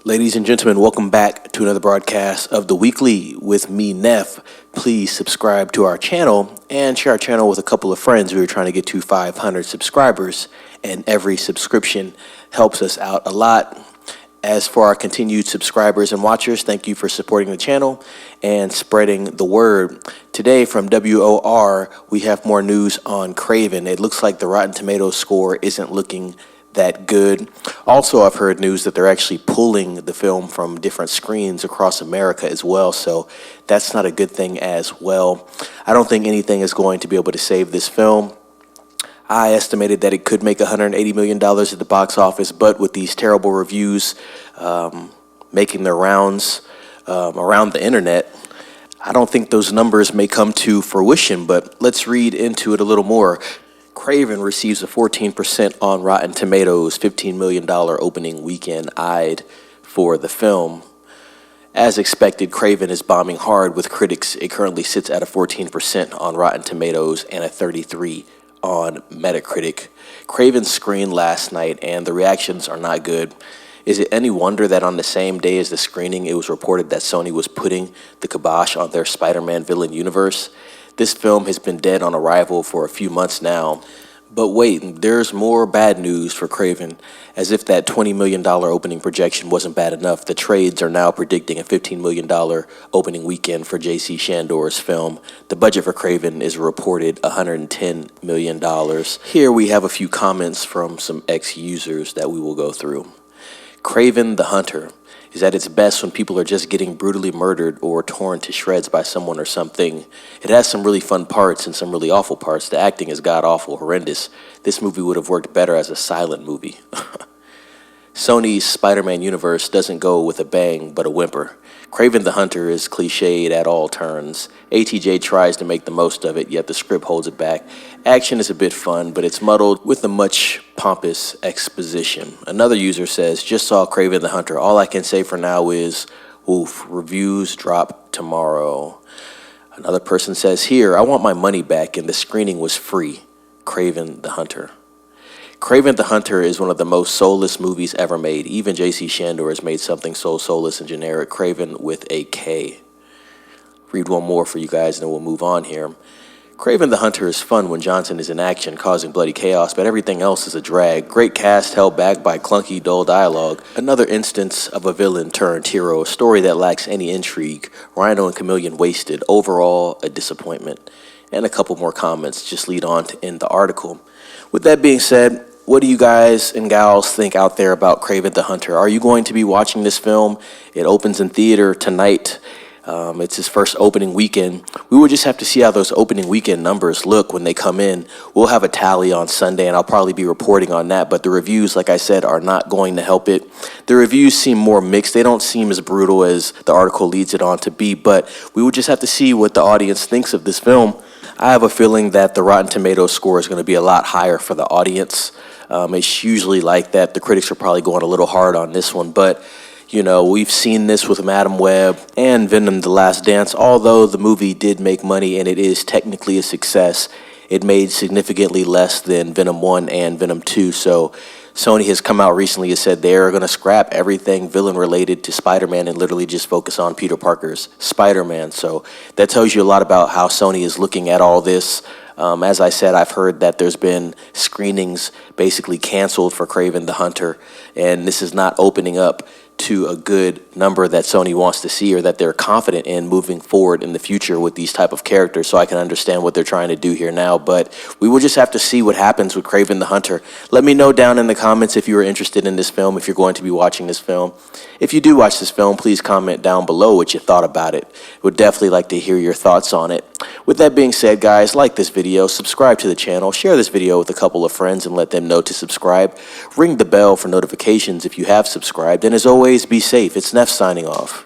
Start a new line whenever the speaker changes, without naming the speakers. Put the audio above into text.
Ladies and gentlemen, welcome back to another broadcast of The Weekly with me, Neff. Please subscribe to our channel and share our channel with a couple of friends. We are trying to get to 500 subscribers, and every subscription helps us out a lot. As for our continued subscribers and watchers, thank you for supporting the channel and spreading the word. Today from WOR, we have more news on Kraven. It looks like the Rotten Tomatoes score isn't looking that good. Also, I've heard news that they're actually pulling the film from different screens across America as well, so that's not a good thing as well. I don't think anything is going to be able to save this film. I estimated that it could make $180 million at the box office, but with these terrible reviews making their rounds around the internet, I don't think those numbers may come to fruition, but let's read into it a little more. Kraven receives a 14% on Rotten Tomatoes, $15 million opening weekend eyed for the film. As expected, Kraven is bombing hard with critics. It currently sits at a 14% on Rotten Tomatoes and a 33% on Metacritic. Kraven screened last night and the reactions are not good. Is it any wonder that on the same day as the screening, it was reported that Sony was putting the kibosh on their Spider-Man villain universe? This film has been dead on arrival for a few months now. But wait, there's more bad news for Kraven. As if that $20 million opening projection wasn't bad enough, the trades are now predicting a $15 million opening weekend for J.C. Chandor's film. The budget for Kraven is reported $110 million. Here we have a few comments from some ex-users that we will go through. Kraven the Hunter is at its best when people are just getting brutally murdered or torn to shreds by someone or something. It has some really fun parts and some really awful parts. The acting is god-awful, horrendous. This movie would have worked better as a silent movie. Sony's Spider-Man universe doesn't go with a bang, but a whimper. Kraven the Hunter is cliched at all turns. ATJ tries to make the most of it, yet the script holds it back. Action is a bit fun, but it's muddled with a much pompous exposition. Another user says, just saw Kraven the Hunter. All I can say for now is, oof, reviews drop tomorrow. Another person says, here, I want my money back, and the screening was free. Kraven the Hunter. Kraven the Hunter is one of the most soulless movies ever made. Even J.C. Chandor has made something so soulless and generic. Kraven with a K. Read one more for you guys and then we'll move on here. Kraven the Hunter is fun when Johnson is in action, causing bloody chaos, but everything else is a drag. Great cast held back by clunky, dull dialogue. Another instance of a villain turned hero, a story that lacks any intrigue. Rhino and Chameleon wasted. Overall, a disappointment. And a couple more comments just lead on to end the article. With that being said, what do you guys and gals think out there about Kraven the Hunter? Are you going to be watching this film? It opens in theater tonight. It's his first opening weekend. We will just have to see how those opening weekend numbers look when they come in. We'll have a tally on Sunday, and I'll probably be reporting on that. But the reviews, like I said, are not going to help it. The reviews seem more mixed. They don't seem as brutal as the article leads it on to be. But we will just have to see what the audience thinks of this film. I have a feeling that the Rotten Tomatoes score is going to be a lot higher for the audience. It's usually like that. The critics are probably going a little hard on this one, but you know, we've seen this with Madam Web and Venom: The Last Dance. Although the movie did make money and it is technically a success, it made significantly less than Venom 1 and Venom 2. So Sony has come out recently and said they're going to scrap everything villain related to Spider-Man and literally just focus on Peter Parker's Spider-Man. So that tells you a lot about how Sony is looking at all this. As I said, I've heard that there's been screenings basically canceled for Kraven the Hunter, and this is not opening up to a good number that Sony wants to see or that they're confident in moving forward in the future with these type of characters. So I can understand what they're trying to do here now, but we will just have to see what happens with Kraven the Hunter. Let me know down in the comments if you are interested in this film, if you're going to be watching this film. If you do watch this film, please comment down below what you thought about it. Would definitely like to hear your thoughts on it. With that being said, guys, like this video, subscribe to the channel, share this video with a couple of friends and let them know to subscribe. Ring the bell for notifications if you have subscribed, and as always, be safe. It's Neff signing off.